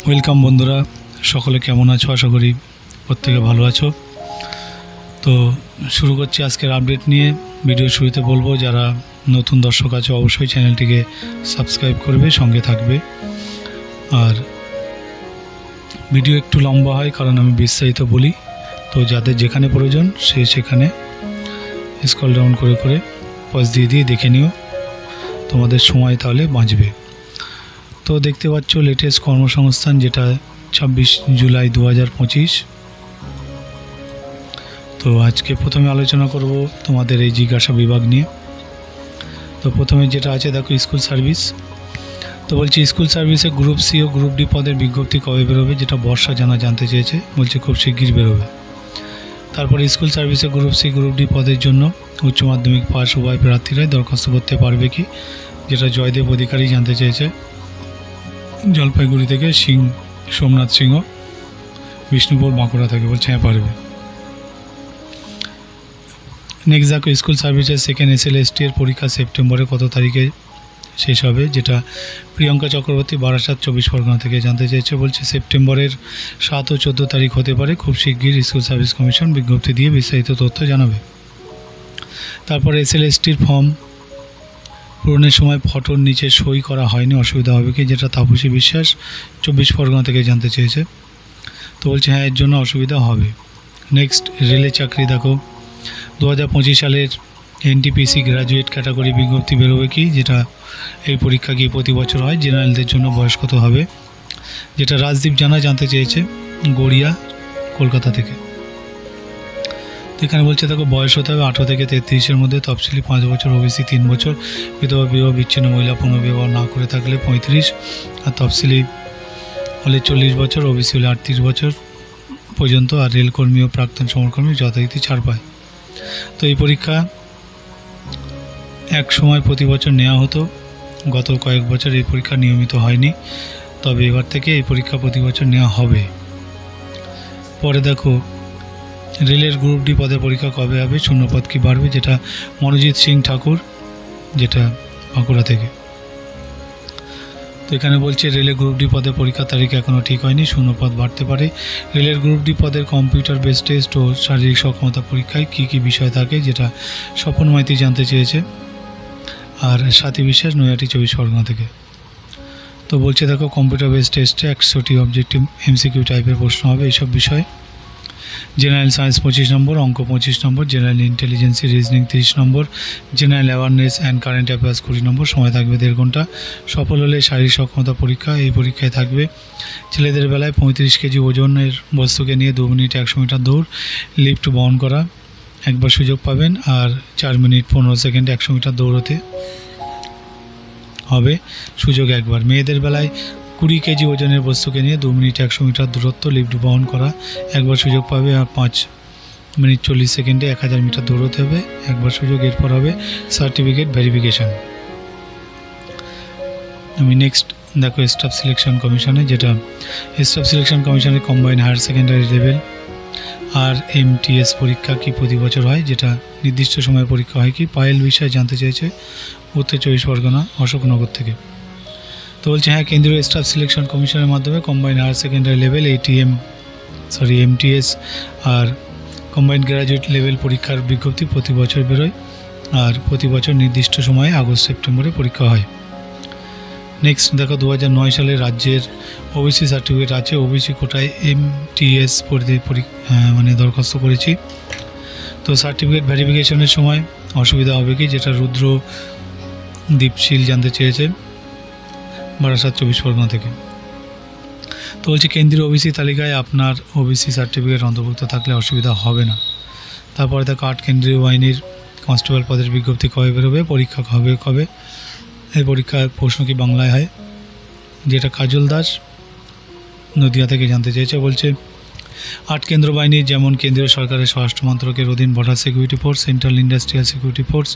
Welcome বন্ধুরা, সকলে কেমন আছো? আশা করি প্রত্যেকে ভালো আছো। তো শুরু করছি আজকের আপডেট নিয়ে। ভিডিও শুরুতে বলবো, যারা নতুন দর্শক আছো অবশ্যই চ্যানেলটিকে সাবস্ক্রাইব করবে, সঙ্গে থাকবে। আর ভিডিও একটু লম্বা হয় কারণ আমি বিস্তারিত বলি, তো যাদের যেখানে প্রয়োজন সেখানে স্ক্রল ডাউন করে করে পজ দিয়ে দিয়ে দেখে নিও, তোমাদের সময় তাহলে বাঁচবে। তো দেখতে পাচ্ছ লেটেস্ট কর্মসংস্থান, যেটা 26 জুলাই 2025। তো আজকে প্রথমে আলোচনা করব তোমাদের এই জিজ্ঞাসা বিভাগ নিয়ে। তো প্রথমে যেটা আছে দেখো, স্কুল সার্ভিস। তো বলছি স্কুল সার্ভিসে গ্রুপ সি ও গ্রুপ ডি পদের বিজ্ঞপ্তি কবে বেরোবে, যেটা বর্ষা জানতে চেয়েছে। বলছে খুব শিগগির বেরোবে। তারপরে স্কুল সার্ভিসে গ্রুপ সি গ্রুপ ডি পদের জন্য উচ্চ মাধ্যমিক পাস উভয় প্রার্থীরাই দরখাস্ত করতে পারবে কি, যেটা জয়দেব অধিকারী জানতে চেয়েছে জলপাইগুড়ি থেকে, সোমনাথ সিংহ বিষ্ণুপুর বাঁকুড়া থেকে। বলছে হ্যাঁ পারবে। নেক্সট দেখো, স্কুল সার্ভিসের সেকেন্ড SLST এর পরীক্ষা সেপ্টেম্বরে কত তারিখে শেষ হবে, যেটা প্রিয়ঙ্কা চক্রবর্তী বারাসাত 24 পরগনা থেকে জানতে চেয়েছে। বলছে সেপ্টেম্বরের 7 ও 14 তারিখ হতে পারে। খুব শিগগির স্কুল সার্ভিস কমিশন বিজ্ঞপ্তি দিয়ে বিস্তারিত তথ্য জানাবে। তারপর SLSTর ফর্ম পূরণের সময় ফটোর নিচে সই করা হয়নি, অসুবিধা হবে কি, যেটা তাপসী বিশ্বাস 24 পরগনা থেকে জানতে চেয়েছে। তো বলছে হ্যাঁ, এর জন্য অসুবিধা হবে। নেক্সট রেলে চাকরি দেখো, 2025 সালের NTPC গ্র্যাজুয়েট ক্যাটাগরি বিজ্ঞপ্তি বেরোবে কি, যেটা এই পরীক্ষা কি প্রতি বছর হয়। জেনারেলদের জন্য বয়স কত হবে, যেটা রাজদীপ জানতে চেয়েছে গড়িয়া কলকাতা থেকে। তো এখানে বলছে দেখো, বয়স হতে হবে 18 থেকে 33-এর মধ্যে, তফসিলি 5 বছর, OBC 3 বছর, বিধবা বিবাহ বিচ্ছিন্ন মহিলা পুনর্বিবাহ না করে থাকলে 35, আর তফসিলি হলে 40 বছর, OBC হলে 38 বছর পর্যন্ত, আর রেলকর্মী ও প্রাক্তন সমরকর্মী যথারীতি ছাড় পায়। তো এই পরীক্ষা এক সময় প্রতি বছর নেওয়া হতো, গত কয়েক বছর এই পরীক্ষা নিয়মিত হয়নি, তবে এবার থেকে এই পরীক্ষা প্রতি বছর নেওয়া হবে। পরে দেখো, রেলের গ্রুপ ডি পদের পরীক্ষা কবে হবে, শূন্যপদ কি বাড়বে, যেটা মনোজিৎ সিং ঠাকুর, যেটা বাঁকুড়া থেকে। তো এখানে বলছে রেলের গ্রুপ ডি পদের পরীক্ষার তারিখ এখনও ঠিক হয়নি, শূন্যপদ বাড়তে পারে। রেলের গ্রুপ ডি পদের কম্পিউটার বেস টেস্ট ও শারীরিক সক্ষমতা পরীক্ষায় কী কী বিষয় থাকে, যেটা স্বপন মাইতি জানতে চেয়েছে, আর সাথী বিশ্বাস নৈহাটি 24 পরগনা থেকে। তো বলছে দেখো, কম্পিউটার বেস টেস্টে 100টি অবজেক্টিভ MCQ টাইপের প্রশ্ন হবে এইসব বিষয়ে। জেনারেল সায়েন্স 25 নম্বর, অঙ্ক 25 নম্বর, জেনারেল ইন্টেলিজেন্সি রিজনিং 30 নম্বর, general awareness and current affairs 20 নম্বর। সময় থাকবে 1.5 ঘন্টা। সফল হলে শারীরিক সক্ষমতা পরীক্ষা। এই পরীক্ষায় থাকবে ছেলেদের বেলায় 35 কেজি ওজনের বস্তুকে নিয়ে 2 মিনিট 100 মিটার দৌড়, লিফট বহন করা, একবার সুযোগ পাবেন, আর 4 মিনিট 15 সেকেন্ডে 100 মিটার দৌড়তে হবে, সুযোগ একবার। মেয়েদের বেলায় 20 কেজি ওজনের বস্তুকে নিয়ে 2 মিনিট 100 মিটার দূরত্ব, লিফট বহন করা, একবার সুযোগ পাবে, আর 5 মিনিট 40 সেকেন্ডে 1000 মিটার দৌড়তে হবে, একবার সুযোগ। এরপর হবে সার্টিফিকেট ভেরিফিকেশান। আমি নেক্সট দেখো, স্টাফ সিলেকশন কমিশনে, যেটা স্টাফ সিলেকশন কমিশনের কম্বাইন্ড হায়ার সেকেন্ডারি লেভেল আর MTS পরীক্ষা কি প্রতি বছর হয়, যেটা নির্দিষ্ট সময়ে পরীক্ষা হয় কি। পায়েল বিষয় জানতে চেয়েছে উত্তর 24 পরগনা অশোকনগর থেকে। তো বলছে হ্যাঁ, কেন্দ্রীয় স্টাফ সিলেকশন কমিশনের মাধ্যমে combined higher secondary level MTS আর কম্বাইন্ড গ্র্যাজুয়েট লেভেল পরীক্ষার বিজ্ঞপ্তি প্রতি বছর বেরোয়, আর প্রতি বছর নির্দিষ্ট সময়ে আগস্ট সেপ্টেম্বরে পরীক্ষা হয়। নেক্সট দেখো, 2009 সালে রাজ্যের OBC সার্টিফিকেট আছে, OBC কোটায় MTS পড়তে দরখাস্ত করেছি। তো সার্টিফিকেট ভেরিফিকেশনের সময় অসুবিধা হবে কি, যেটা রুদ্র দীপশীল জানতে চেয়েছে বারাসাত 24 পরগনা থেকে। তো বলছি কেন্দ্রীয় OBC তালিকায় আপনার OBC সার্টিফিকেট অন্তর্ভুক্ত থাকলে অসুবিধা হবে না। তারপরে দেখো, 8 কেন্দ্রীয় বাহিনীর কনস্টেবল পদের বিজ্ঞপ্তি কবে বেরোবে, পরীক্ষা হবে কবে। এই পরীক্ষার প্রশ্ন কি বাংলায় হয়, যেটা কাজল দাস নদিয়া থেকে জানতে চেয়েছে। বলছে 8 কেন্দ্র বাহিনী, যেমন কেন্দ্রীয় সরকারের স্বরাষ্ট্র মন্ত্রকের অধীন border security force, central industrial security force,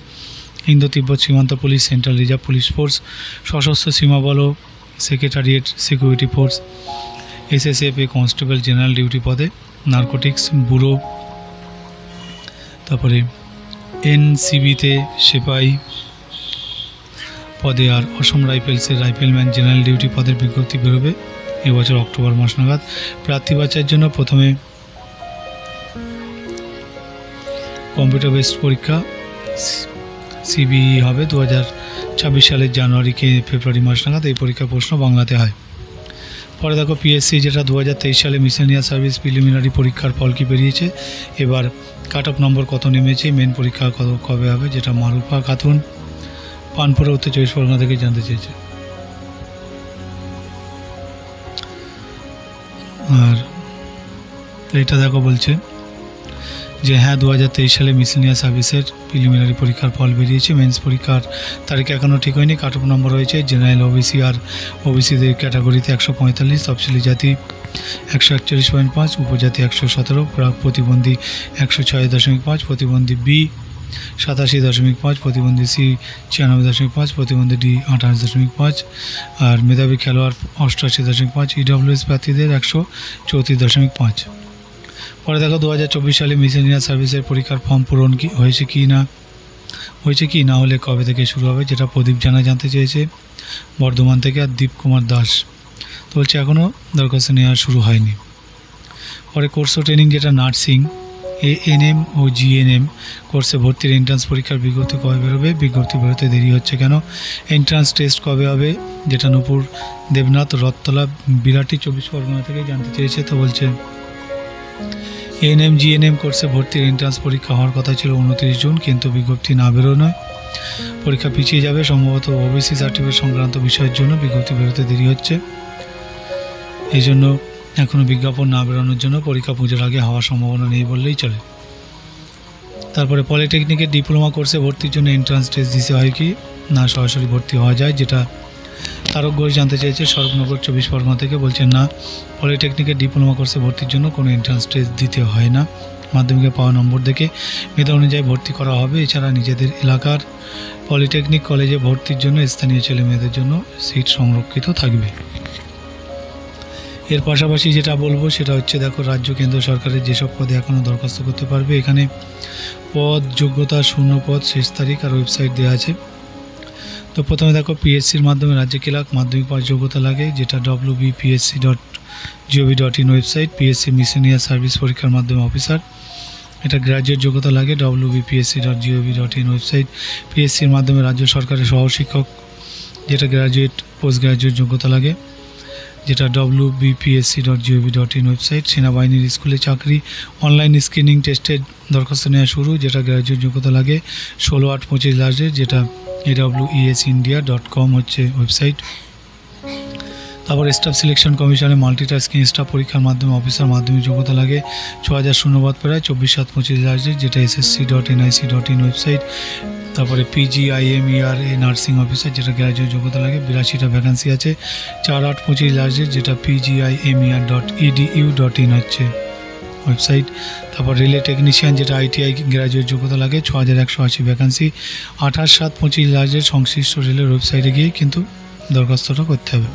Indo তিব্বত সীমান্ত police, central reserve police force, সশস্ত্র সীমাবল ও সেক্রেটারিয়েট সিকিউরিটি ফোর্স, SSF এ কনস্টেবল জেনারেল ডিউটি পদে, নার্কোটিক্স ব্যুরো, তারপরে NCBতে সিপাহী পদে, আর অসম রাইফেলসের রাইফেলম্যান জেনারেল ডিউটি পদের বিজ্ঞপ্তি বেরোবে এবছর অক্টোবর মাস নাগাদ। প্রার্থী বাছাইয়ের জন্য প্রথমে কম্পিউটার বেসড পরীক্ষা সিবিই হবে 2026 সালের জানুয়ারি ফেব্রুয়ারি মাস নাগাদ। এই পরীক্ষার প্রশ্ন বাংলাতে হয়। পরে দেখো পিএসসি যেটা 2023 সালে মিসেলিনিয়াস সার্ভিস প্রিলিমিনারি পরীক্ষার ফল কি বেরিয়েছে, এবার কাট অফ নম্বর কত নেমেছে, মেন পরীক্ষা কবে হবে, যেটা মারুফা খাতুন পানপুরা উত্তর 24 পরগনা থেকে জানতে চেয়েছে। আর এটা দেখো বলছে যে হ্যাঁ 2023 সালে মিসেলিনিয়াস সার্ভিসের প্রিলিমিনারি পরীক্ষার ফল বেরিয়েছে। মেন্স পরীক্ষার তারিখ এখনও ঠিক হয়নি। কাট অফ নম্বর হয়েছে জেনারেল ওবিসি আর ওবিসিদের ক্যাটাগরিতে 145, তফসিলি জাতি 141.5, উপজাতি 117, প্রাক প্রতিবন্ধী 106.5, প্রতিবন্ধী বি 87.5, প্রতিবন্ধী সি 96.5, প্রতিবন্ধী ডি 28.5 আর মেধাবী খেলোয়াড় 88.5, ইডব্লিউএস প্রার্থীদের 134.5। পরে দেখো 2024 সালে মিসেলিনিয়াস সার্ভিসের পরীক্ষার ফর্ম পূরণ হয়েছে কি না হলে কবে থেকে শুরু হবে, যেটা প্রদীপ জানতে চেয়েছে বর্ধমান থেকে। আর দীপ কুমার দাস তো বলছে এখনও দরখাস্ত নেওয়া শুরু হয়নি। পরে কোর্স ও ট্রেনিং যেটা নার্সিং এএনএম ও জিএনএম কোর্সে ভর্তির এন্ট্রান্স পরীক্ষার বিজ্ঞপ্তি কবে বেরোবে, বিজ্ঞপ্তি বেরোতে দেরি হচ্ছে কেন, এন্ট্রান্স টেস্ট কবে হবে, যেটা নূপুর দেবনাথ রথতলা বিরাটি 24 পরগনা থেকে জানতে চেয়েছে। তো বলছে এএনএম জিএনএম কোর্সে ভর্তির এন্ট্রান্স পরীক্ষা হওয়ার কথা ছিল 29 জুন, কিন্তু বিজ্ঞপ্তি না বেরোনোয় পরীক্ষা পিছিয়ে যাবে। সম্ভবত ওবিসি সার্টিফিকেট সংক্রান্ত বিষয়ের জন্য বিজ্ঞপ্তি বেরোতে দেরি হচ্ছে। এই জন্য এখনও বিজ্ঞাপন না বেরোনোর জন্য পরীক্ষা পুজোর আগে হওয়ার সম্ভাবনা নেই বললেই চলে। তারপরে পলিটেকনিকের ডিপ্লোমা কোর্সে ভর্তির জন্য এন্ট্রান্স টেস্ট দিতে হয় কি না সরাসরি ভর্তি হওয়া যায়, যেটা তারক ঘোষ জানতে চেয়েছে স্বরূপনগর 24 পরগনা থেকে। বলছেন না, পলিটেকনিকের ডিপ্লোমা কোর্সে ভর্তির জন্য কোনো এন্ট্রান্স টেস্ট দিতে হয় না, মাধ্যমিকে পাওয়া নম্বর দেখে মেধা অনুযায়ী ভর্তি করা হবে। এছাড়া নিজেদের এলাকার পলিটেকনিক কলেজে ভর্তির জন্য স্থানীয় ছেলে মেয়েদের জন্য সিট সংরক্ষিত থাকবে। এর পাশাপাশি যেটা বলবো সেটা হচ্ছে দেখো রাজ্য কেন্দ্র সরকারের যেসব পদে এখনও দরখাস্ত করতে পারবে, এখানে পদ, যোগ্যতা, শূন্য পদ, শেষ তারিখ আর ওয়েবসাইট দেওয়া আছে। তো প্রথমে দেখো পিএসসির মাধ্যমে রাজ্যে ক্লার্ক মাধ্যমিক পাস যোগ্যতা লাগে, যেটা wbpsc.gov.in website. PSC miscellaneous service পরীক্ষার মাধ্যমে অফিসার, এটা গ্র্যাজুয়েট যোগ্যতা লাগে, wbpsc.gov.in ওয়েবসাইট। পিএসসির মাধ্যমে রাজ্য সরকারের সহশিক্ষক, যেটা গ্র্যাজুয়েট পোস্ট গ্র্যাজুয়েট যোগ্যতা লাগে, যেটা wbpsc.gov.in ওয়েবসাইট। সেনাবাহিনীর স্কুলে চাকরি, অনলাইন স্ক্রিনিং টেস্টের দরখাস্ত নেওয়া শুরু, যেটা গ্র্যাজুয়েট যোগ্যতা লাগে, 16/8/25 লাস্ট ডেট, যেটা awesindia.com হচ্ছে ওয়েবসাইট। তারপর স্টাফ সিলেকশন কমিশনের মাল্টিটাস্কিং স্টাফ পরীক্ষার মাধ্যমে অফিসার মাধ্যমিক যোগ্যতা লাগে, 6000 শূন্যপদ প্রায়, 24/7/25 লাস্ট ডেট, যেটা ssc.nic.in ওয়েবসাইট। তারপরে PGIMERA নার্সিং অফিসার, যেটা গ্র্যাজুয়েট যোগ্যতা লাগে, 82টা ভ্যাকান্সি আছে, 4/8/25 লাস্ট ডেট, যেটা PGIMER.edu.in হচ্ছে ওয়েবসাইট। তারপর রিলে টেকনিশিয়ান, যেটা ITI গ্র্যাজুয়েট যোগ্যতা লাগে, 6180 ভ্যাকান্সি, 28/7/25 লাস্ট ডেট, সংশ্লিষ্ট রেলের ওয়েবসাইটে গিয়ে কিন্তু দরখাস্তটা করতে হবে।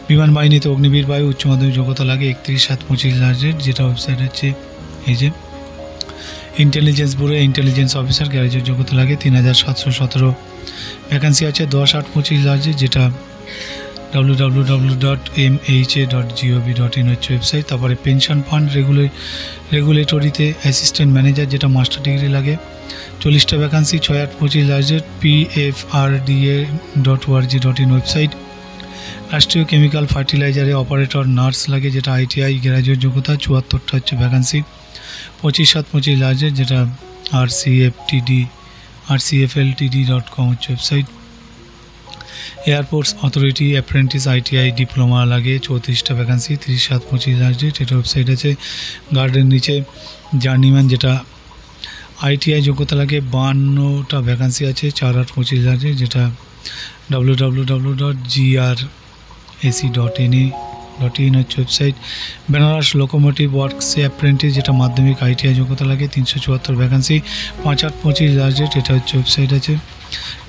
বিমান বাহিনীতে অগ্নিবীর বায়ু উচ্চ মাধ্যমিক যোগ্যতা লাগে, 31/7/25 লাস্ট ডেট, যেটা ওয়েবসাইট হচ্ছে এই যে intelligence bureau intelligence officer graduate যোগ্যতা লাগে, 3717 ভ্যাকান্সি আছে, 10/8/25 লাস্ট ডেট, যেটা www.mha.gov.in হচ্ছে ওয়েবসাইট। তারপরে পেনশন ফান্ড রেগুলেটরিতে অ্যাসিস্ট্যান্ট ম্যানেজার, যেটা মাস্টার ডিগ্রি লাগে, 40টা vacancy, 6/8/25 last date, pfrda.org.in website. রাষ্ট্রীয় কেমিক্যাল ফার্টিলাইজারে অপারেটর নার্স লাগে, যেটা ITI গ্র্যাজুয়েট যোগ্যতা, 74টা হচ্ছে ভ্যাকান্সি, 25/7/25 লাস্ট ডেট, যেটা rcfltd.com হচ্ছে website. Airports authority apprentice ITI diploma লাগে, 34টা ভ্যাকান্সি, 30/7/25 লাস্ট ডেট, এটা ওয়েবসাইট আছে। গার্ডের নিচে জার্নিম্যান, যেটা ITI যোগ্যতা লাগে, 52টা ভ্যাকান্সি আছে, 4/8/25 লাস্ট ডেট, যেটা www.grac.in হচ্ছে ওয়েবসাইট। বেনারস লোকোমোটিভ ওয়ার্কসে অ্যাপ্রেন্টিস, যেটা মাধ্যমিক ITI যোগ্যতা লাগে, 374 ভ্যাকান্সি, 5/8/25 লাস্ট ডেট, এটা হচ্ছে ওয়েবসাইট আছে।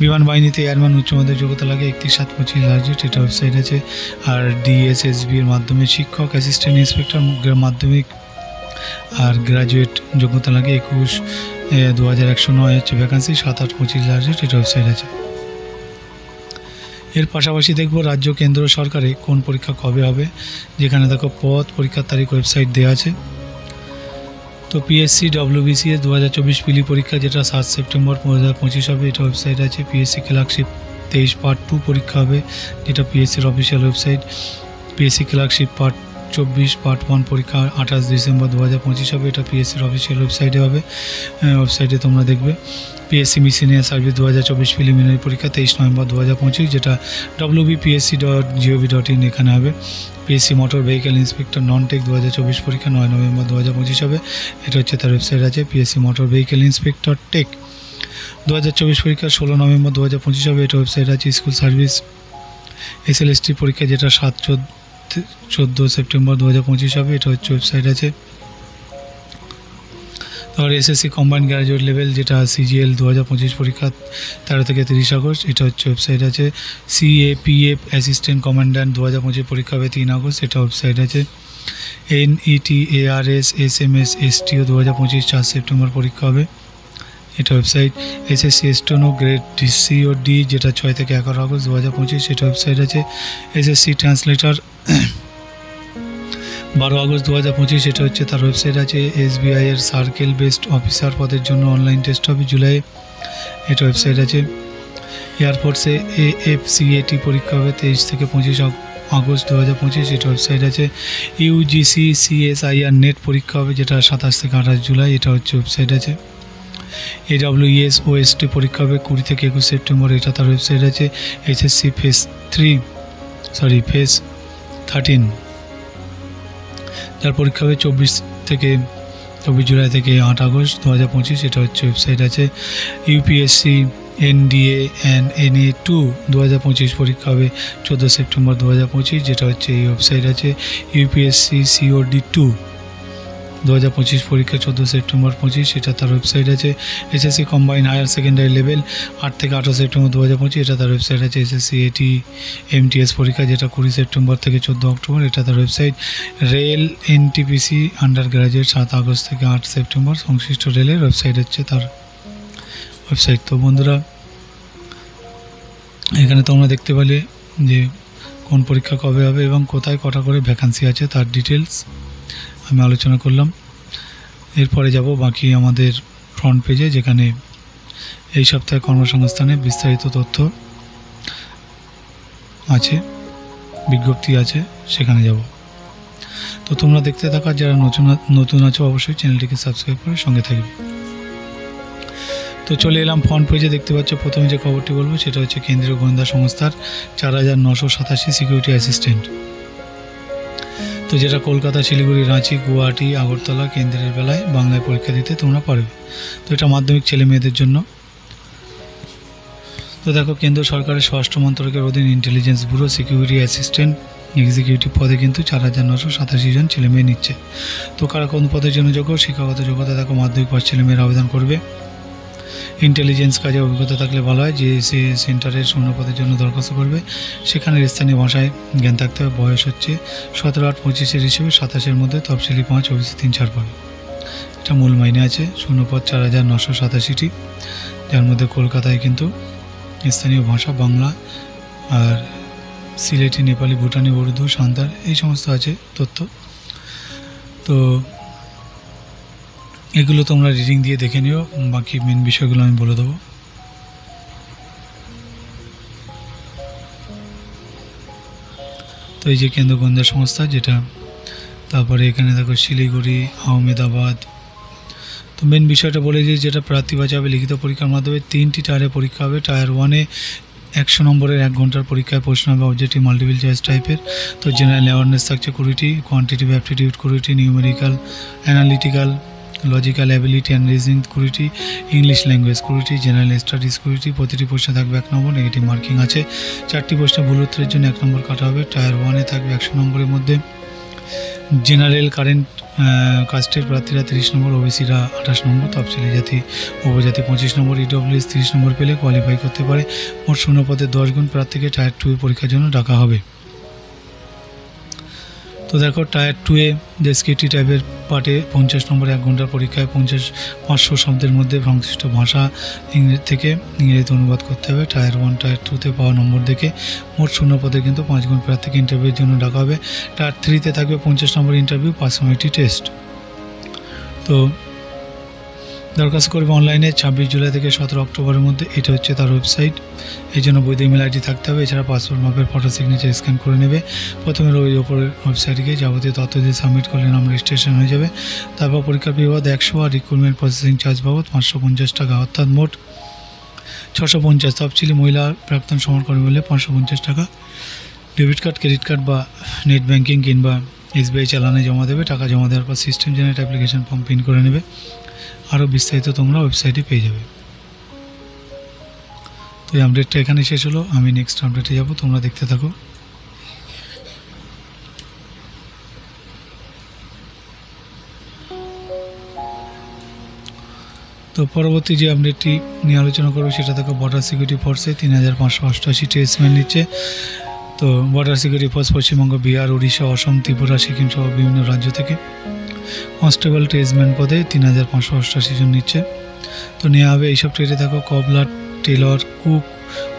বিমান বাহিনীতে এয়ারম্যান উচ্চ মাধ্যমিক যোগ্যতা লাগে, 31/7/25 লাস্ট ডেট, এটা ওয়েবসাইট আছে। আর DSSB-র মাধ্যমে শিক্ষক অ্যাসিস্ট্যান্ট ইন্সপেক্টর মাধ্যমিক আর গ্র্যাজুয়েট যোগ্যতা লাগে, 21/2109 হচ্ছে ভ্যাকান্সি, 7/8/25 লাস্ট ডেট, এটা ওয়েবসাইট আছে। এর পাশাপাশি দেখব রাজ্য কেন্দ্র সরকারে কোন পরীক্ষা কবে হবে, যেখানে দেখো পদ, পরীক্ষার তারিখ, ওয়েবসাইট দেওয়া আছে। তো পিএসসি ডব্লিউবিসি এর 2024 পিলি পরীক্ষা, যেটা 7 সেপ্টেম্বর 2025 হবে, এটা ওয়েবসাইট আছে। পিএসসি ক্লার্কশিপ 23 পার্ট 2 পরীক্ষা হবে, যেটা পিএসসির official website. PSC clerkship part 24 part 1 পরীক্ষা 28 ডিসেম্বর 2025 হবে, এটা পিএসসির অফিসিয়াল ওয়েবসাইটে হবে, ওয়েবসাইটে তোমরা দেখবে। পিএসসি মিশনিয়ার সার্ভিস 2024 প্রিলিমিনারি পরীক্ষা 23 নভেম্বর 2025, যেটা wbpsc.gov.in এখানে হবে। PSC motor vehicle inspector non tech 2024 পরীক্ষা 9 নভেম্বর 2025 হবে, এটা হচ্ছে তার ওয়েবসাইট আছে। PSC motor vehicle inspector tech 2024 পরীক্ষা 16 নভেম্বর 2025 হবে, এটা ওয়েবসাইট আছে। স্কুল সার্ভিস এসএলএসটি পরীক্ষা, যেটা 14 সেপ্টেম্বর 2025 হবে, এটা হচ্ছে ওয়েবসাইট আছে। আর এসএসসি কম্বাইন্ড গ্র্যাজুয়েট লেভেল, যেটা সিজিএল 2025 পরীক্ষা 13 থেকে 30 আগস্ট, এটা হচ্ছে ওয়েবসাইট আছে। সিএপিএফ অ্যাসিস্ট্যান্ট কমান্ড্যান্ট 2025 পরীক্ষা হবে 3 আগস্ট, এটা ওয়েবসাইট আছে। NETARS SMS STO 2025 4 সেপ্টেম্বর পরীক্ষা হবে, এটা website. SSC steno grade COD, যেটা 6 থেকে 11 আগস্ট 2025, এটা ওয়েবসাইট আছে। এসএসসি ট্রান্সলেটর 12 আগস্ট 2025, এটা হচ্ছে তার ওয়েবসাইট আছে। SBI এর সার্কেল বেসড অফিসার পদের জন্য অনলাইন টেস্ট হবে জুলাই, এটা ওয়েবসাইট আছে। এয়ারফোর্সে AFCAT পরীক্ষা হবে 23 থেকে 25 আগস্ট 2025, এটা ওয়েবসাইট আছে। UGC CSIR নেট পরীক্ষা হবে, যেটা 27 থেকে 28 জুলাই, এটা হচ্ছে ওয়েবসাইট আছে। AWS OST পরীক্ষা হবে 20 থেকে 21 সেপ্টেম্বর, এটা তার ওয়েবসাইট আছে। HSC ফেজ 13 যার পরীক্ষা হবে 24 জুলাই থেকে 8 আগস্ট 2025, এটা হচ্ছে ওয়েবসাইট আছে। UPSC NDA and NA2 2025 পরীক্ষা হবে 14 সেপ্টেম্বর 2025, যেটা হচ্ছে এই ওয়েবসাইট আছে। UPSC COD2 2025 পরীক্ষা 14 সেপ্টেম্বর 25, এটা তার ওয়েবসাইট আছে। SSC combine higher secondary level 8 থেকে 18 সেপ্টেম্বর 2025, এটা তার ওয়েবসাইট আছে। এসএসসি AT MTS পরীক্ষা, যেটা 20 সেপ্টেম্বর থেকে 14 অক্টোবর, এটা তার website. Rail NTPC under graduate 7 August থেকে 8 সেপ্টেম্বর, সংশ্লিষ্ট রেলের ওয়েবসাইট হচ্ছে তার ওয়েবসাইট। তো বন্ধুরা, এখানে তোমরা দেখতে পেলে যে কোন পরীক্ষা কবে হবে এবং কোথায় কটা করে ভ্যাকান্সি আছে, তার ডিটেলস আমি আলোচনা করলাম। এরপরে যাব বাকি আমাদের ফ্রন্ট পেজে, যেখানে এই সপ্তাহে কর্মসংস্থানে বিস্তারিত তথ্য আছে, বিজ্ঞপ্তি আছে, সেখানে যাব। তো তোমরা দেখতে থাকা, যারা নতুন আছো অবশ্যই চ্যানেলটিকে সাবস্ক্রাইব করে সঙ্গে থাকবে। তো চলে এলাম ফ্রন্ট পেজে। দেখতে পাচ্ছ প্রথমে যে খবরটি বলবো সেটা হচ্ছে কেন্দ্রীয় গোয়েন্দা সংস্থার 4987 সিকিউরিটি অ্যাসিস্ট্যান্ট, তো যেটা কলকাতা, শিলিগুড়ি, রাঁচি, গুয়াহাটি, আগরতলা কেন্দ্রের বেলায় বাংলায় পরীক্ষা দিতে তোমরা পারবে। তো এটা মাধ্যমিক ছেলে মেয়েদের জন্য। তো দেখো, কেন্দ্র সরকারের স্বরাষ্ট্র মন্ত্রকের অধীন intelligence bureau security assistant executive পদে কিন্তু 4987 জন ছেলে মেয়ে নিচ্ছে। তো কারা কোন পদের জন্য যোগ্য? শিক্ষাগত যোগ্যতা দেখো মাধ্যমিক পাস ছেলে মেয়েরা আবেদন করবে। ইন্টেলিজেন্স কাজে অভিজ্ঞতা থাকলে ভালো হয়। যে সে সেন্টারের শূন্য পদের জন্য দরখাস্ত করবে, সেখানের স্থানীয় ভাষায় জ্ঞান থাকতে হবে। বয়স হচ্ছে 17-8-25 হিসেবে 27-এর মধ্যে তফসিলি 5 OBC 3 ছাড় পাবে। এটা মূল মাইনে আছে। শূন্য পদ 4987টি, যার মধ্যে কলকাতায় কিন্তু স্থানীয় ভাষা বাংলা আর সিলেটি, নেপালি, ভুটানি, উর্দু, সাঁওতাল এই সমস্ত আছে তথ্য। তো এগুলো তোমরা রিডিং দিয়ে দেখে নিও, বাকি মেন বিষয়গুলো আমি বলে দেবো। তো এই যে কেন্দ্র গোয়েন্দা সংস্থা যেটা, তারপরে এখানে দেখো শিলিগুড়ি, আহমেদাবাদ। তো মেন বিষয়টা বলে যে যেটা প্রার্থী বাছা হবে লিখিত পরীক্ষার মাধ্যমে 3টি টায়ারে পরীক্ষা হবে। টায়ার 1-এ 100 নম্বরের 1 ঘন্টার পরীক্ষায় প্রশ্ন হবে অবজেক্টিভ মাল্টিপল চয়েস টাইপের। তো জেনারেল অ্যাওয়ারনেস থাকছে 20টি, কোয়ান্টিটিভ অ্যাপটিটিউড 20টি, numerical, analytical, logical ability and reasoning 20টি, ইংলিশ ল্যাঙ্গুয়েজ 20টি, জেনারেল স্টাডিজ 20টি। প্রতিটি প্রশ্নে থাকবে 1 নম্বর, নেগেটিভ মার্কিং আছে। 4টি প্রশ্নে ভুল উত্তরের জন্য 1 নম্বর কাটা হবে। টায়ার 1-এ থাকবে 100 নম্বরের মধ্যে জেনারেল কারেন্ট কাস্টের প্রার্থীরা 30 নম্বর, ওবিসিরা 28 নম্বর, তফসিলি জাতি উপজাতি 25 নম্বর, ইডব্লিউএস 30 নম্বর পেলে কোয়ালিফাই করতে পারে। মোট শূন্য পদে 10 গুণ প্রার্থীকে টায়ার 2 পরীক্ষার জন্য ডাকা হবে। তো দেখো টায়ার 2-এ যে স্কিটি টাইপের পার্টে 50 নম্বর 1 ঘন্টার পরীক্ষায় 500 শব্দের মধ্যে সংশ্লিষ্ট ভাষা ইংরেজি থেকে ইংরেজিতে অনুবাদ করতে হবে। টায়ার 1 টায়ার 2-তে পাওয়া নম্বর দেখে মোট 0 পদে কিন্তু 5 জন প্রার্থীকে ইন্টারভিউর জন্য ডাকা হবে। টায়ার 3-তে থাকবে 50 নম্বর ইন্টারভিউ, পার্সোনালিটি টেস্ট। তো দরখাস্ত করবে অনলাইনে 26 জুলাই থেকে 17 অক্টোবরের মধ্যে। এটা হচ্ছে তার ওয়েবসাইট। এই জন্য বৈধ ইমেল আইডি থাকতে হবে। এছাড়া পাসপোর্ট মাপের ফটো সিগনেচার স্ক্যান করে নেবে। প্রথমে ওই ওপরের ওয়েবসাইটে গিয়ে যাবতীয় তথ্য দিয়ে সাবমিট করলে নাম রেজিস্ট্রেশন হয়ে যাবে। তারপর পরীক্ষার ফি বাবদ 100 আর রিক্রুটমেন্ট প্রসেসিং চার্জ বাবদ 550 টাকা, অর্থাৎ মোট 650। তফসিলি মহিলা প্রাক্তন সমরকর্মী বলে 550 টাকা। ডেবিট কার্ড, ক্রেডিট কার্ড বা নেট ব্যাঙ্কিং কিংবা SBI চালানে জমা দেবে। টাকা জমা দেওয়ার পর system generate application form print করে নেবে। আরও বিস্তারিত তোমরা ওয়েবসাইটে পেয়ে যাবে। তো এই আপডেটটা এখানে শেষ হলো। আমি নেক্সট আপডেটে যাব, তোমরা দেখতে থাকো। তো পরবর্তী যে আপডেটটি নিয়ে আলোচনা করবো সেটা দেখো বর্ডার সিকিউরিটি ফোর্সে 3588 টেস্টম্যান নিচ্ছে। তো border security force Paschimbanga, Bihar, Orissa, Assam, Tripura, Sikkim সহ বিভিন্ন রাজ্য থেকে কনস্টেবল ট্রেডসম্যান পদে 3588 জন নিচ্ছে। তো নেওয়া হবে এইসব ট্রেডে দেখো cobbler, tailor, cook,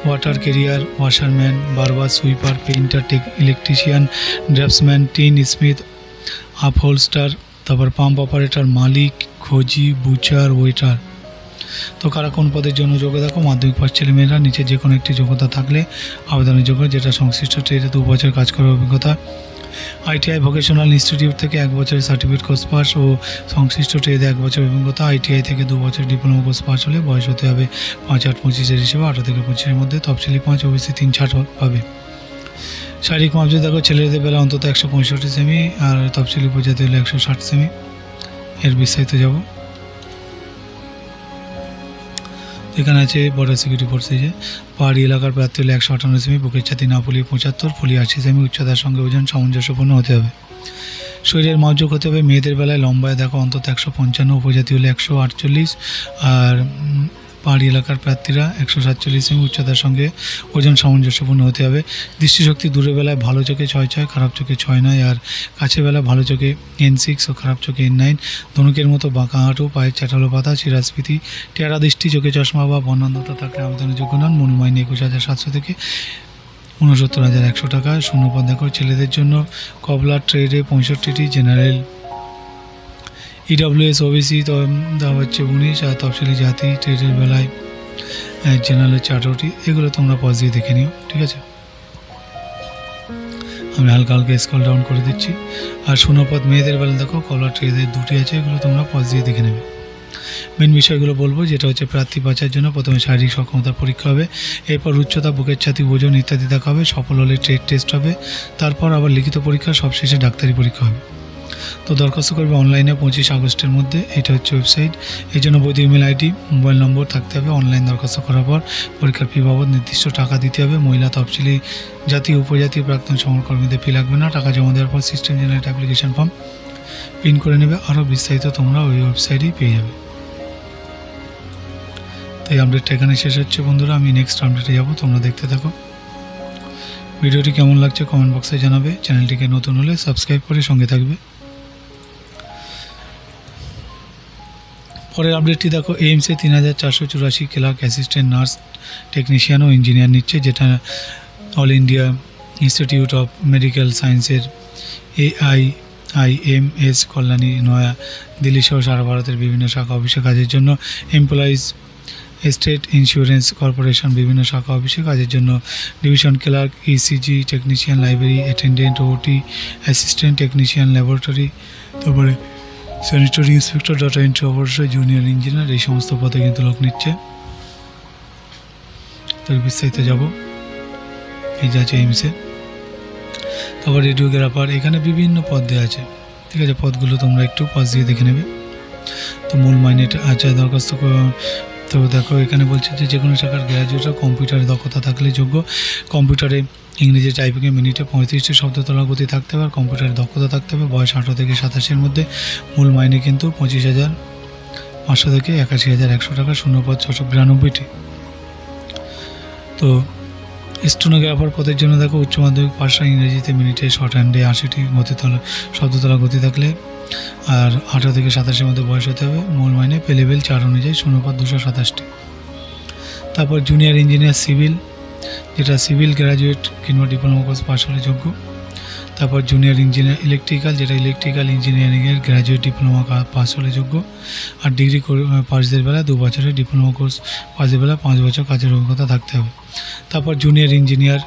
water carrier, washerman, barber, sweeper, painter, electrician, draftsman, tin smith, upholster, তারপর পাম্প অপারেটর, মালিক, খোঁজি, বুচার, ওয়েটার। তো কারা কোন পদের জন্য যোগ্য দেখো মাধ্যমিক পাস ছেলেমেয়েরা নিচে যে কোনো একটি যোগ্যতা থাকলে আবেদনের যোগ্য, যেটা সংশ্লিষ্ট ট্রেডে 2 বছর কাজ করার অভিজ্ঞতা। ITI ভোকেশনাল ইনস্টিটিউট থেকে 1 বছরের সার্টিফিকেট কোর্স পাস ও সংশ্লিষ্ট ট্রেডে 1 বছর অভিজ্ঞতা। ITI থেকে 2 বছর ডিপ্লোমা কোর্স পাস হলে বয়স হতে হবে 5-8-25 হিসেবে 18 থেকে 25-এর মধ্যে। তফসিলি 5, OBC 3 ছাড় পাবে। শারীরিক মাপ যদি দেখো ছেলেদের বেলা অন্তত 165 সেমি আর তফসিলি উপজাতি হলে 160 সেমি। এর বিস্তারিত যাব। এখানে আছে বর্ডার সিকিউরিটি ফোর্সে যে পাহাড়ি এলাকার প্রার্থী হলে 158 সেমি, বুকের ছাতি না ফুলিয়ে 75, ফুলিয়ে 80 সেমি, উচ্চতার সঙ্গে ওজন সামঞ্জস্যপূর্ণ হতে হবে। শরীরের মাপযোগ হতে হবে। মেয়েদের বেলায় লম্বায় দেখো অন্তত 155, উপজাতি হলে 148 আর পাহাড়ি এলাকার প্রার্থীরা 147 সেমি, উচ্চতার সঙ্গে ওজন সামঞ্জস্যপূর্ণ হতে হবে। দৃষ্টিশক্তি দূরের বেলায় ভালো চোখে 6/6, খারাপ চোখে 6/9 আর কাছের বেলায় ভালো চোখে N6 ও খারাপ চোখে N9। ধনুকের মতো বাঁকা হাঁটু, পায়ের চাটালো পাতা, শিরাস্ফীতি, টেরা দৃষ্টি, চোখে চশমা বা বর্ণান্ধতা থাকলে আবেদনের যোগ্য নন। মূল মাইনে 21,700 থেকে 69,100 টাকা। শূন্যপদ দেখো ছেলেদের জন্য কবলার ট্রেডে 65টি, জেনারেল EWS OBC তো দেওয়া হচ্ছে 19 আর তফসিলি জাতি ট্রেডের বেলায় জেনারেল 18টি। এগুলো তোমরা পজ দিয়ে দেখে নিও, ঠিক আছে। আমি হালকা হালকা স্ক্রল ডাউন করে দিচ্ছি। আর শূন্যপদ মেয়েদের বেলা দেখো কবলার ট্রেডের 2টি আছে, এগুলো তোমরা পজ দিয়ে দেখে নেবে। মেন বিষয়গুলো বলবো, যেটা হচ্ছে প্রার্থী বাছার জন্য প্রথমে শারীরিক সক্ষমতার পরীক্ষা হবে, এরপর উচ্চতা, বুকের ছাতি, ওজন ইত্যাদি দেখা হবে। সফল হলে ট্রেড টেস্ট হবে, তারপর আবার লিখিত পরীক্ষা, সবশেষে ডাক্তারি পরীক্ষা হবে। তো দরখাস্ত করবে অনলাইনে 25 আগস্টের মধ্যে। এটা হচ্ছে ওয়েবসাইট। এই জন্য বৈধ ইমেল আইডি, মোবাইল নম্বর থাকতে হবে। অনলাইন দরখাস্ত করার পর পরীক্ষার ফি বাবদ নির্দিষ্ট টাকা দিতে হবে। মহিলা, তফসিলি জাতি, উপজাতি, প্রাক্তন সমরকর্মীদের ফি লাগবে না। টাকা জমা দেওয়ার পর system generate application form print করে নেবে। আরও বিস্তারিত তোমরা ওই ওয়েবসাইটেই পেয়ে যাবে। তো এই আপডেটটা এখানে শেষ হচ্ছে বন্ধুরা। আমি নেক্সট আপডেটে যাব, তোমরা দেখতে থাকো। ভিডিওটি কেমন লাগছে কমেন্ট বক্সে জানাবে। চ্যানেলটিকে নতুন হলে সাবস্ক্রাইব করে সঙ্গে থাকবে। পরের আপডেটটি দেখো এইমসে 3484 ক্লার্ক, অ্যাসিস্ট্যান্ট নার্স, টেকনিশিয়ান ও ইঞ্জিনিয়ার নিচ্ছে, যেটা all India institute of medical সায়েন্সের AIIMS কল্যাণী, নয়া দিল্লি সহ সারা ভারতের বিভিন্ন শাখা অফিসে কাজের জন্য। এমপ্লয়িজ স্টেট ইন্স্যুরেন্স কর্পোরেশন বিভিন্ন শাখা অফিসে কাজের জন্য। Division clerk, ECG technician, library attendant, OT assistant technician, laboratory, তারপরে sanitary inspector, data entry operator, junior engineer, এই সমস্ত পদে কিন্তু লোক নিচ্ছে। তো বিস্তারিত যাব। এই যাচ্ছে এইমসে। তারপর রেডিওগ্রাফার, এখানে বিভিন্ন পদ দেওয়া আছে, ঠিক আছে। পদগুলো তোমরা একটু পাশ দিয়ে দেখে নেবে। তো মূল মাইনেটা আছে দরখাস্ত। তো দেখো এখানে বলছে যে কোনো শাখার গ্র্যাজুয়েটরা কম্পিউটারে দক্ষতা থাকলে যোগ্য। কম্পিউটারে ইংরেজি টাইপিংয়ে মিনিটে 35টি শব্দ তোলার গতি থাকতে হবে আর কম্পিউটারে দক্ষতা থাকতে হবে। বয়স 18 থেকে 27-এর মধ্যে। মূল মাইনে কিন্তু 25,500 থেকে 81,100 টাকা। শূন্যপদ 692টি। তো স্টেনোগ্রাফার পদের জন্য দেখো উচ্চ মাধ্যমিক পাশ ইংরেজিতে মিনিটে শর্ট হ্যান্ডে 80টি শব্দতলা গতি থাকলে আর 18 থেকে 27-এর মধ্যে বয়স হতে হবে। মূল মাইনে পে লেভেল 4 অনুযায়ী শূন্যপদ 227টি। তারপর জুনিয়র ইঞ্জিনিয়ার সিভিল, যেটা সিভিল গ্র্যাজুয়েট কিংবা ডিপ্লোমা কোর্স পাশ হলে যোগ্য। তারপর জুনিয়র ইঞ্জিনিয়ার ইলেকট্রিক্যাল, যেটা ইলেকট্রিক্যাল ইঞ্জিনিয়ারিংয়ের গ্র্যাজুয়েট ডিপ্লোমা পাস হলে যোগ্য। আর ডিগ্রি পাসদের বেলা 2 বছরের, ডিপ্লোমা কোর্স পাসদের বেলা 5 বছর কাজের অভিজ্ঞতা থাকতে হবে। তারপর junior engineer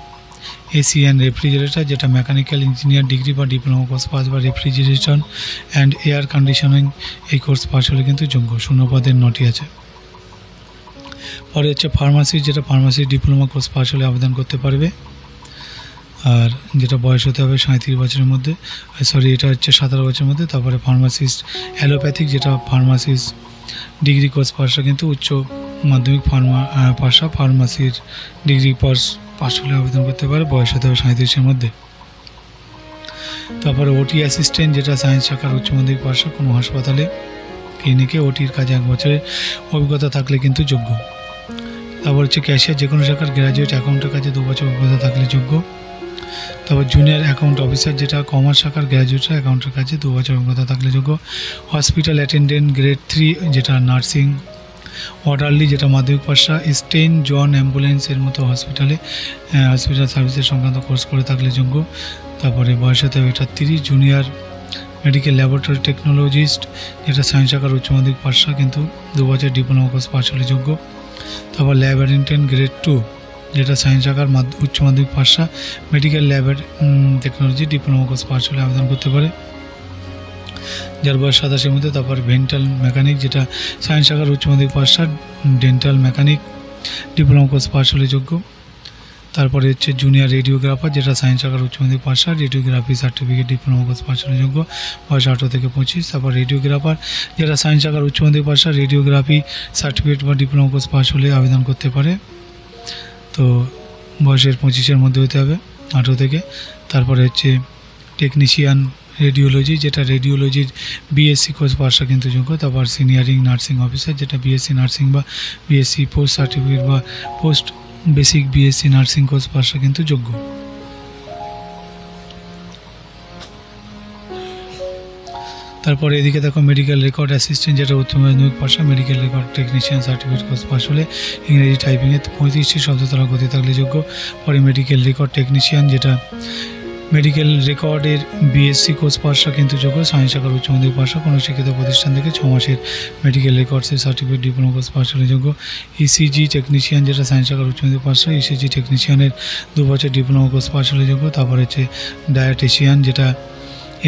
AC and refrigerator, যেটা মেকানিক্যাল ইঞ্জিনিয়ার ডিগ্রি বা ডিপ্লোমা কোর্স পাস বা রেফ্রিজারেশন অ্যান্ড এয়ার কন্ডিশনিং এই কোর্স পাস হলে কিন্তু যোগ্য। শূন্যপদের 9টি আছে। পরে হচ্ছে ফার্মাসি, যেটা ফার্মাসির ডিপ্লোমা কোর্স পাস হলে আবেদন করতে পারবে। আর যেটা বয়স হতে হবে 37 বছরের মধ্যে, এটা হচ্ছে 17 বছরের মধ্যে। তারপরে ফার্মাসিস্ট অ্যালোপ্যাথিক, যেটা ফার্মাসিস্ট ডিগ্রি কোর্স পাসরা কিন্তু উচ্চ মাধ্যমিক ফার্মাসির ডিগ্রি পাস হলে আবেদন করতে পারে। বয়স হতে হবে 37-এর মধ্যে। তারপরে ওটি অ্যাসিস্ট্যান্ট, যেটা সায়েন্স শাখার উচ্চ মাধ্যমিক পাসরা কোনো হাসপাতালে ক্লিনিকে ওটির কাজে 1 বছরের অভিজ্ঞতা থাকলে কিন্তু যোগ্য। তারপর হচ্ছে ক্যাশিয়ার, যে কোনো শাখার গ্র্যাজুয়েট অ্যাকাউন্টের কাজে 2 বছর অভিজ্ঞতা থাকলে যোগ্য। তারপর জুনিয়র অ্যাকাউন্ট অফিসার, যেটা কমার্স শাখার গ্র্যাজুয়েটরা অ্যাকাউন্টের কাছে 2 বছর অভিজ্ঞতা থাকলে যোগ্য। হসপিটাল অ্যাটেন্ডেন্ট গ্রেড 3, যেটা নার্সিং অর্ডারলি, যেটা মাধ্যমিক পাশা স্টেন জন অ্যাম্বুলেন্সের মতো হসপিটাল সার্ভিসের সংক্রান্ত কোর্স করে থাকলে যোগ্য। তারপরে বয়স হতে হবে 38। জুনিয়র মেডিকেল ল্যাবরেটরি টেকনোলজিস্ট, যেটা সায়েন্স শাখার উচ্চ মাধ্যমিক পাশা কিন্তু 2 বছর ডিপ্লোমা কোর্স পাস হলে যোগ্য। তারপর ল্যাব অ্যাটেন্ডেন্ট গ্রেড 2, যেটা সায়েন্স শাখার উচ্চ মাধ্যমিক পাশা medical lab technology diploma course pass হলে আবেদন করতে পারে, যার বয়স 27-এর মধ্যে। তারপর ডেন্টাল মেকানিক, যেটা সায়েন্স শাখার উচ্চ মাধ্যমিক পাশা dental mechanic diploma course pass হলে যোগ্য। তারপরে হচ্ছে জুনিয়র রেডিওগ্রাফার, যেটা সায়েন্স শাখার উচ্চ মাধ্যমিক পাশা radiography certificate diploma course pass হলে যোগ্য। বয়স 18 থেকে 25। তারপর রেডিওগ্রাফার, যেটা সায়েন্স শাখার উচ্চ মাধ্যমিক পাশা রেডিওগ্রাফি সার্টিফিকেট বা ডিপ্লোমা কোর্স পাস হলে আবেদন করতে পারে। তো বয়সের 25-এর মধ্যে হতে হবে, 18 থেকে। তারপরে হচ্ছে টেকনিশিয়ান রেডিওলজি, যেটা রেডিওলজির বিএসসি কোর্স পাশা কিন্তু যোগ্য। তারপর সিনিয়রিং নার্সিং অফিসার, যেটা বিএসসি নার্সিং বা বিএসসি পোস্ট সার্টিফিকেট বা post basic BSc nursing course পাশা কিন্তু যোগ্য। তারপরে এদিকে দেখো মেডিকেল রেকর্ড অ্যাসিস্ট্যান্ট, যেটা উচ্চ মাধ্যমিক পাশা medical record technician certificate course pass হলে ইংরেজি টাইপিংয়ে 35টি শব্দতলা গতি থাকলে যোগ্য। পরে মেডিকেল রেকর্ড টেকনিশিয়ান, যেটা মেডিকেল রেকর্ডের বিএসসি কোর্স পাশা কিন্তু যোগ্য। সায়েন্স শাখার উচ্চ মাধ্যমিক পাশা কোনো শিক্ষিত প্রতিষ্ঠান থেকে 6 মাসের মেডিকেল রেকর্ডসের সার্টিফিকেট ডিপ্লোমা কোর্স পাস হলে যোগ্য। ইসিজি টেকনিশিয়ান, যেটা সায়েন্স শাখার উচ্চ মাধ্যমিক পাশা ইসিজি টেকনিশিয়ানের 2 বছর ডিপ্লোমা কোর্স পাস হলে যোগ্য। তারপর হচ্ছে ডায়েটিশিয়ান, যেটা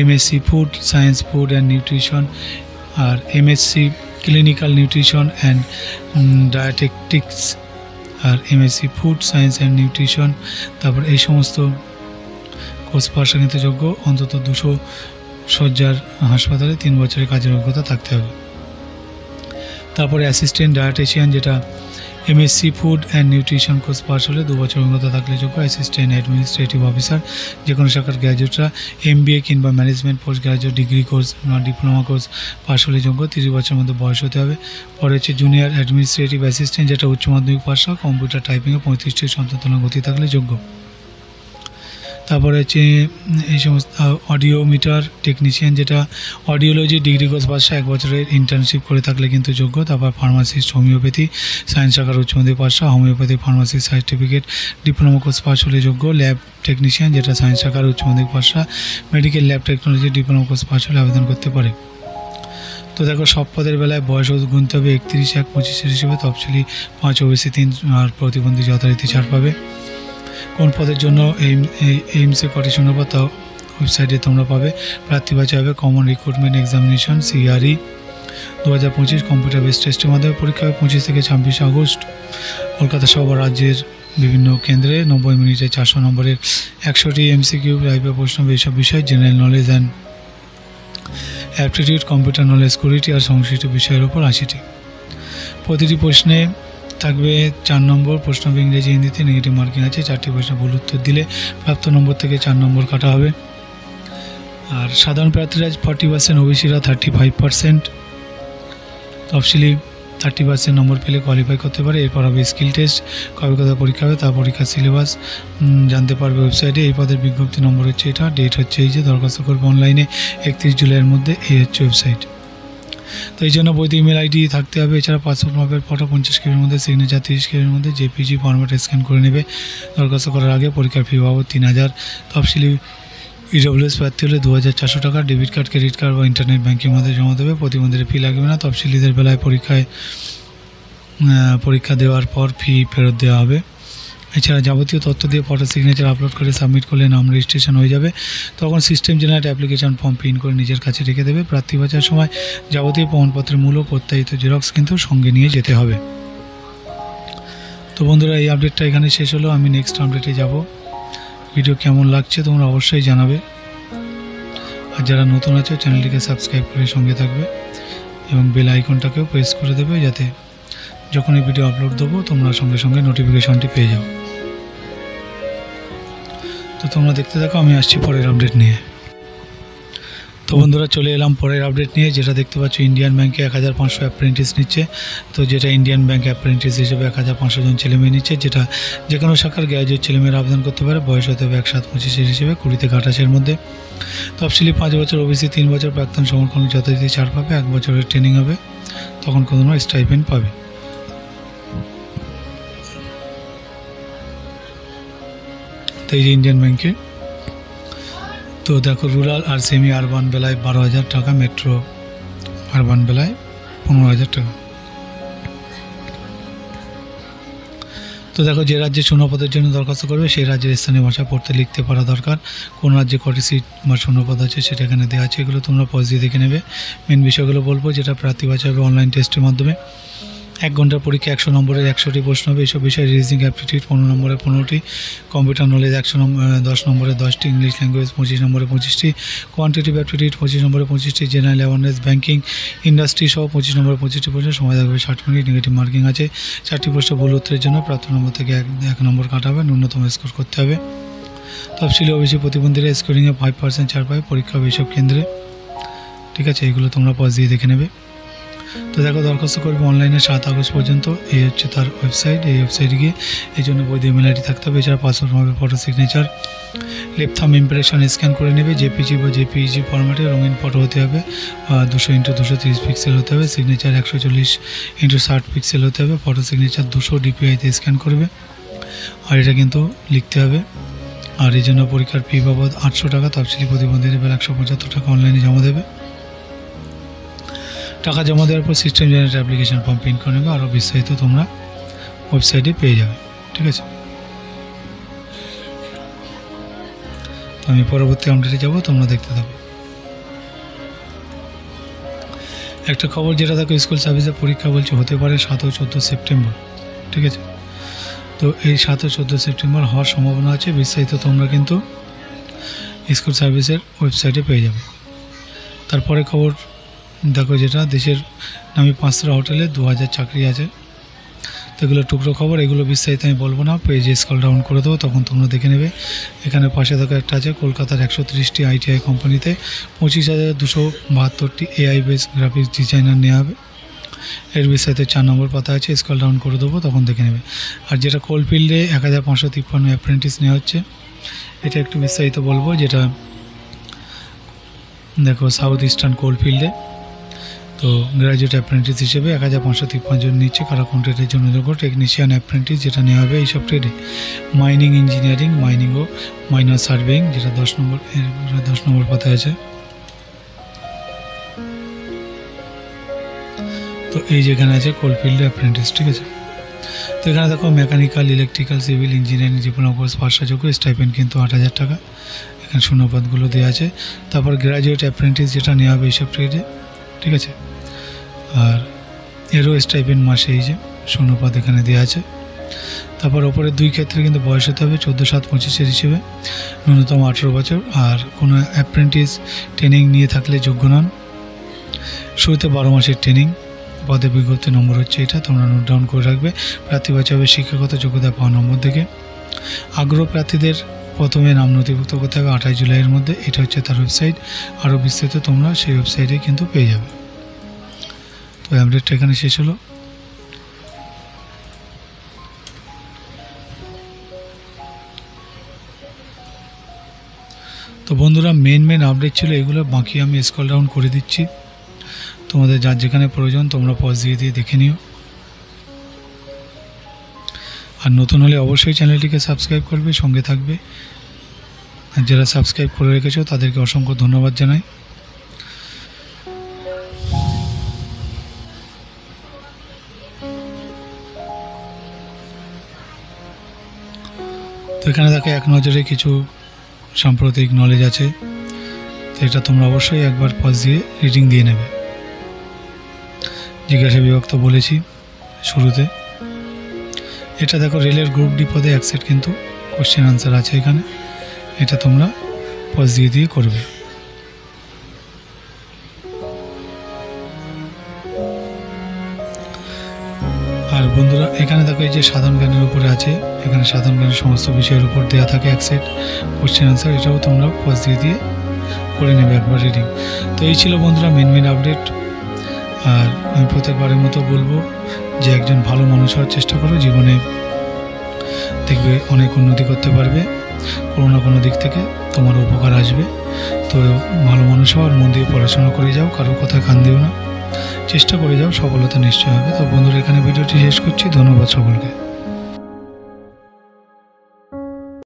MSc food science food and nutrition আর MSc clinical nutrition and dietetics আর MSc food science and nutrition. তারপর এই সমস্ত কোর্স পাশা কিন্তু যোগ্য। অন্তত 200 শয্যার হাসপাতালে 3 বছরের কাজের অভিজ্ঞতা থাকতে হবে। তারপরে অ্যাসিস্ট্যান্ট ডায়েটিশিয়ান, যেটা MSc food and nutrition course pass হলে 2 বছর অভিজ্ঞতা থাকলে যোগ্য। অ্যাসিস্ট্যান্ট অ্যাডমিনিস্ট্রেটিভ অফিসার, যে কোনো শাখার গ্র্যাজুয়েটরা এমবিএ কিংবা management post graduate degree course বা ডিপ্লোমা কোর্স পাস হলে যোগ্য। 30 বছরের মধ্যে বয়স হতে হবে। পরে হচ্ছে জুনিয়র অ্যাডমিনিস্ট্রেটিভ অ্যাসিস্ট্যান্ট, যেটা উচ্চ মাধ্যমিক পাশা কম্পিউটার টাইপিংয়ে 35টি শব্দতলা গতি থাকলে যোগ্য। তারপরে হচ্ছে এই সমস্ত অডিওমিটার টেকনিশিয়ান, যেটা অডিওলজি ডিগ্রি কোর্স পাশা 1 বছরের ইন্টার্নশিপ করে থাকলে কিন্তু যোগ্য। তারপর ফার্মাসিস্ট হোমিওপ্যাথি সায়েন্স শাখার উচ্চ মাধ্যমিক পাশা homeopathy pharmacy certificate diploma course pass হলে যোগ্য। ল্যাব টেকনিশিয়ান, যেটা সায়েন্স শাখার উচ্চ মাধ্যমিক পাশা medical lab technology diploma course pass হলে আবেদন করতে পারে। তো দেখো সব পদের বেলায় বয়স গুনতে হবে 31/1/25 হিসেবে। তফসিলি 5 ওবিসি 3 আর প্রতিবন্ধী যথারীতি ছাড় পাবে। কোন পদের জন্য এইমসে কটি শূন্যপদ তা ওয়েবসাইটে তোমরা পাবে। প্রার্থী বাছাই হবে common recruitment examination CRE 2025 computer base টেস্টের মাধ্যমে পরীক্ষা হবে 25 থেকে 26 আগস্ট কলকাতা সহ রাজ্যের বিভিন্ন কেন্দ্রে। 90 মিনিটে 400 নম্বরের 100টি MCQ টাইপের প্রশ্ন হবে। এইসব বিষয় general knowledge and aptitude computer knowledge 20টি আর সংশ্লিষ্ট বিষয়ের উপর 80টি। প্রতিটি প্রশ্নে থাকবে 4 নম্বর প্রশ্ন হবে ইংরেজি হিন্দিতে, নেগেটিভ মার্কিং আছে। 4টি প্রশ্ন ভুল উত্তর দিলে প্রাপ্ত নম্বর থেকে 4 নম্বর কাটা হবে। আর সাধারণ প্রার্থীরা 40%, ওবিসিরা 35%, তফসিলি 30% নম্বর পেলে কোয়ালিফাই করতে পারে। এরপর হবে স্কিল টেস্ট, কবে কোথায় পরীক্ষা হবে, তার পরীক্ষার সিলেবাস জানতে পারবে ওয়েবসাইটে। এই পদের বিজ্ঞপ্তি নম্বর হচ্ছে এটা, ডেট হচ্ছে এই যে, দরখাস্ত করবে অনলাইনে 31 জুলাইয়ের মধ্যে। এই হচ্ছে ওয়েবসাইট। তো এই জন্য বৈধ ইমেল আইডি থাকতে হবে। এছাড়া পাসপোর্ট মাপের ফটো 50 কেবির মধ্যে, সিগনেচার 30 কেবির মধ্যে, জেপিজি ফরম্যাটে স্ক্যান করে নেবে। দরখাস্ত করার আগে পরীক্ষার ফি বাবদ 3000। তফসিলি ইডব্লিউএস প্রার্থী হলে 2400 টাকা ডেবিট কার্ড, ক্রেডিট কার্ড বা ইন্টারনেট ব্যাঙ্কিং মধ্যে জমা দেবে। প্রতিবন্ধীদের ফি লাগবে না। তফসিলিদের বেলায় পরীক্ষা দেওয়ার পর ফি ফেরত দেওয়া হবে। এছাড়া যাবতীয় তথ্য দিয়ে ফটো সিগনেচার আপলোড করে সাবমিট করলে নাম রেজিস্ট্রেশন হয়ে যাবে। তখন system generate application form print করে নিজের কাছে রেখে দেবে। প্রার্থী বাছার সময় যাবতীয় প্রমাণপত্রের মূল ও প্রত্যায়িত জেরক্স কিন্তু সঙ্গে নিয়ে যেতে হবে। তো বন্ধুরা, এই আপডেটটা এখানে শেষ হলো। আমি নেক্সট আপডেটে যাব। ভিডিও কেমন লাগছে তোমরা অবশ্যই জানাবে। আর যারা নতুন আছো চ্যানেলটিকে সাবস্ক্রাইব করে সঙ্গে থাকবে এবং বেল আইকনটাকেও প্রেস করে দেবে, যাতে যখন এই ভিডিও আপলোড দেবো তোমরা সঙ্গে সঙ্গে নোটিফিকেশনটি পেয়ে যাও। তো তোমরা দেখতে থাকো, আমি আসছি পরের আপডেট নিয়ে। তো বন্ধুরা, চলে এলাম পরের আপডেট নিয়ে। যেটা দেখতে পাচ্ছ, ইন্ডিয়ান ব্যাংকে 1500 অ্যাপ্রেন্টিস নিচ্ছে। তো যেটা ইন্ডিয়ান ব্যাংক অ্যাপ্রেন্টিস হিসেবে 1500 জন ছেলেমেয়ে নিচ্ছে, যেটা যে কোনো শাখার গ্র্যাজুয়েট ছেলেমেয়েরা আবেদন করতে পারে। বয়স হতে হবে 17-25 হিসেবে 20 থেকে 28-এর মধ্যে। তফসিলি 5 বছর, ওবিসি 3 বছর, প্রাক্তন সমরকর্মী যথারীতি ছাড় পাবে। 1 বছরের ট্রেনিং হবে, তখন তোমরা স্টাইপেন্ড পাবে। তো এই যে ইন্ডিয়ান ব্যাংকে, তো দেখো রুরাল আর সেমি আরবান বেলায় 12,000 টাকা, মেট্রো আরবান বেলায় 15,000 টাকা। তো দেখো, যে রাজ্যে শূন্যপদের জন্য দরখাস্ত করবে সেই রাজ্যের স্থানীয় ভাষা পড়তে লিখতে পারা দরকার। কোন রাজ্যে কটি সিট বা শূন্যপদ আছে সেটা এখানে দেওয়া আছে। এগুলো তোমরা পজ দিয়ে দেখে নেবে। মেন বিষয়গুলো বলবো, যেটা প্রার্থী বাছা হবে অনলাইন টেস্টের মাধ্যমে। 1 ঘন্টার পরীক্ষা, 100 নম্বরের 100টি প্রশ্ন হবে। এইসব বিষয়ে রিজনিং অ্যাপটিটিউড 15 নম্বরে 15টি, কম্পিউটার নলেজ 10 নম্বরে 10টি, ইংলিশ ল্যাঙ্গুয়েজ 25 নম্বরে 25টি, কোয়ান্টিটিভ অ্যাপটিটিউড 25 নম্বরে 25টি, জেনারেল অ্যাওয়ারনেস, ব্যাঙ্কিং, ইন্ডাস্ট্রি সহ 25 নম্বরে 25টি প্রশ্ন। সময় থাকবে 60 মিনিট। নেগেটিভ মার্কিং আছে। 4টি প্রশ্ন ভুল উত্তরের জন্য প্রাপ্ত নম্বর থেকে 1 নম্বর কাটা হবে। ন্যূনতম স্কোর করতে হবে। তফসিলি ওবিসি প্রতিবন্ধীরা স্কোরিংয়ে 5% ছাড় পাবে। পরীক্ষা হবে এইসব কেন্দ্রে। ঠিক আছে, এগুলো তোমরা পজ দিয়ে দেখে নেবে। তো দেখো, দরখাস্ত করবে অনলাইনে 7 আগস্ট পর্যন্ত। এই হচ্ছে তার ওয়েবসাইট। এই ওয়েবসাইটে গিয়ে এই জন্য বৈধ ইমেল আইডি থাকতে হবে। এছাড়া পাসপোর্ট মাপের photo signature, left thumb impression scan করে নেবে। জেপিজি বা জেপিইজি ফরম্যাটে রঙিন ফটো হতে হবে। 200x230 পিক্সেল হতে হবে। সিগনেচার 140x60 পিক্সেল হতে হবে। ফটো সিগনেচার 200 ডিপিআইতে স্ক্যান করবে। আর এটা কিন্তু লিখতে হবে। আর এই জন্য পরীক্ষার ফি বাবদ 800 টাকা। তফসিলি প্রতিবন্ধীদের বেলা 175 টাকা অনলাইনে জমা দেবে। টাকা জমা দেওয়ার পর system generate application form print করে নেবে। আরও বিস্তারিত তোমরা ওয়েবসাইটে পেয়ে যাবে। ঠিক আছে, তো আমি পরবর্তী আপডেটে যাব, তোমরা দেখতে থাকো। একটা খবর যেটা দেখো, স্কুল সার্ভিসের পরীক্ষা বলছে হতে পারে 7 ও 14 সেপ্টেম্বর। ঠিক আছে, তো এই 7 ও 14 সেপ্টেম্বর হওয়ার সম্ভাবনা আছে। বিস্তারিত তোমরা কিন্তু স্কুল সার্ভিসের ওয়েবসাইটে পেয়ে যাবে। তারপরে খবর দেখো, যেটা দেশের নামি 5টা হোটেলে 2000 চাকরি আছে। তো এগুলো টুকরো খবর, এগুলো বিস্তারিত আমি বলবো না। পেজে স্ক্রল ডাউন করে দেবো, তখন তোমরা দেখে নেবে। এখানে পাশে দেখো একটা আছে, কলকাতার 130টি আইটিআই কোম্পানিতে 25,272টি এআই বেস গ্রাফিক্স ডিজাইনার নেওয়া হবে। এর বিস্তারিত 4 নম্বর পাতা আছে, স্ক্রল ডাউন করে দেবো, তখন দেখে নেবে। আর যেটা কোলফিল্ডে 1553 অ্যাপ্রেন্টিস নেওয়া হচ্ছে, এটা একটু বিস্তারিত বলবো। যেটা দেখো, সাউথ ইস্টার্ন কোলফিল্ডে তো গ্র্যাজুয়েট অ্যাপ্রেন্টিস হিসেবে 1553 জন নিচ্ছে। কারা কোন ট্রেডের জন্য যোগ্য? টেকনিশিয়ান অ্যাপ্রেন্টিস, যেটা নেওয়া হবে এইসব ট্রেডে। মাইনিং ইঞ্জিনিয়ারিং, মাইনিং ও মাইনার সার্ভেইং, যেটা 10 নম্বর পাতায় আছে। তো এই যেখানে আছে কোলফিল্ডে অ্যাপ্রেন্টিস। ঠিক আছে, তো এখানে দেখো, mechanical, electrical, civil engineering diploma course pass যোগ্য। স্টাইপেন্ড কিন্তু 8000 টাকা। এখানে শূন্যপদগুলো দেওয়া আছে। তারপর গ্র্যাজুয়েট অ্যাপ্রেন্টিস যেটা নেওয়া হবে এইসব ট্রেডে। ঠিক আছে, আর এরও স্টাইপেন্ড মাসে এই যে শূন্যপদ এখানে দেওয়া আছে। তারপর ওপরে 2 ক্ষেত্রে কিন্তু বয়স হতে হবে 14/7/25 হিসেবে, ন্যূনতম 18 বছর। আর কোনো অ্যাপ্রেন্টিস ট্রেনিং নিয়ে থাকলে যোগ্য নন। শুরুতে 12 মাসের ট্রেনিং। পদে বিজ্ঞপ্তি নম্বর হচ্ছে এটা, তোমরা নোট ডাউন করে রাখবে। প্রার্থী বাছা হবে শিক্ষাগত যোগ্যতা পাওয়া নম্বর থেকে। আগ্রহ প্রার্থীদের প্রথমে নাম নথিভুক্ত করতে হবে 28 জুলাইয়ের মধ্যে। এটা হচ্ছে তার ওয়েবসাইট। আরও বিস্তারিত তোমরা সেই ওয়েবসাইটে কিন্তু পেয়ে যাবে। তো আপডেটটা এখানে শেষ হলো। তো বন্ধুরা মেন আপডেট ছিল এগুলো, বাকি আমি স্ক্রল ডাউন করে দিচ্ছি, তোমাদের যার যেখানে প্রয়োজন তোমরা পজ দিয়ে দেখে নিও। আর নতুন হলে অবশ্যই চ্যানেলটিকে সাবস্ক্রাইব করবে, সঙ্গে থাকবে। আর যারা সাবস্ক্রাইব করে রেখেছো তাদেরকে অসংখ্য ধন্যবাদ জানাই। তো এখানে দেখো এক নজরে কিছু সাম্প্রতিক নলেজ আছে, তো এটা তোমরা অবশ্যই একবার পজ দিয়ে রিডিং দিয়ে নেবে। জিজ্ঞাসা বিভক্ত বলেছি শুরুতে। এটা দেখো রেলের গ্রুপ ডি পদে 1 সেট কিন্তু কোশ্চেন আনসার আছে এখানে, এটা তোমরা পজ দিয়ে করবে। আর বন্ধুরা এখানে দেখো এই যে সাধারণ জ্ঞানের উপরে আছে, এখানে সাধারণ জ্ঞানের সমস্ত বিষয়ের উপর দেওয়া থাকে 1 সেট কোশ্চেন আনসার, এটাও তোমরা পজ দিয়ে করে নেবে একবার রিডিং। তো এই ছিল বন্ধুরা মেন আপডেট। আর আমি প্রত্যেকবারের মতো বলবো যে একজন ভালো মানুষ হওয়ার চেষ্টা করো, জীবনে দেখবে অনেক উন্নতি করতে পারবে, কোনো না কোনো দিক থেকে তোমার উপকার আসবে। তো ভালো মানুষ হওয়ার, মন দিয়ে পড়াশোনা করে যাও, কারোর কথা কান দিও না, চেষ্টা করে যাও, সফলতা নিশ্চয় হবে। তো বন্ধুরা এখানে ভিডিওটি শেষ করছি, ধন্যবাদ সকলকে।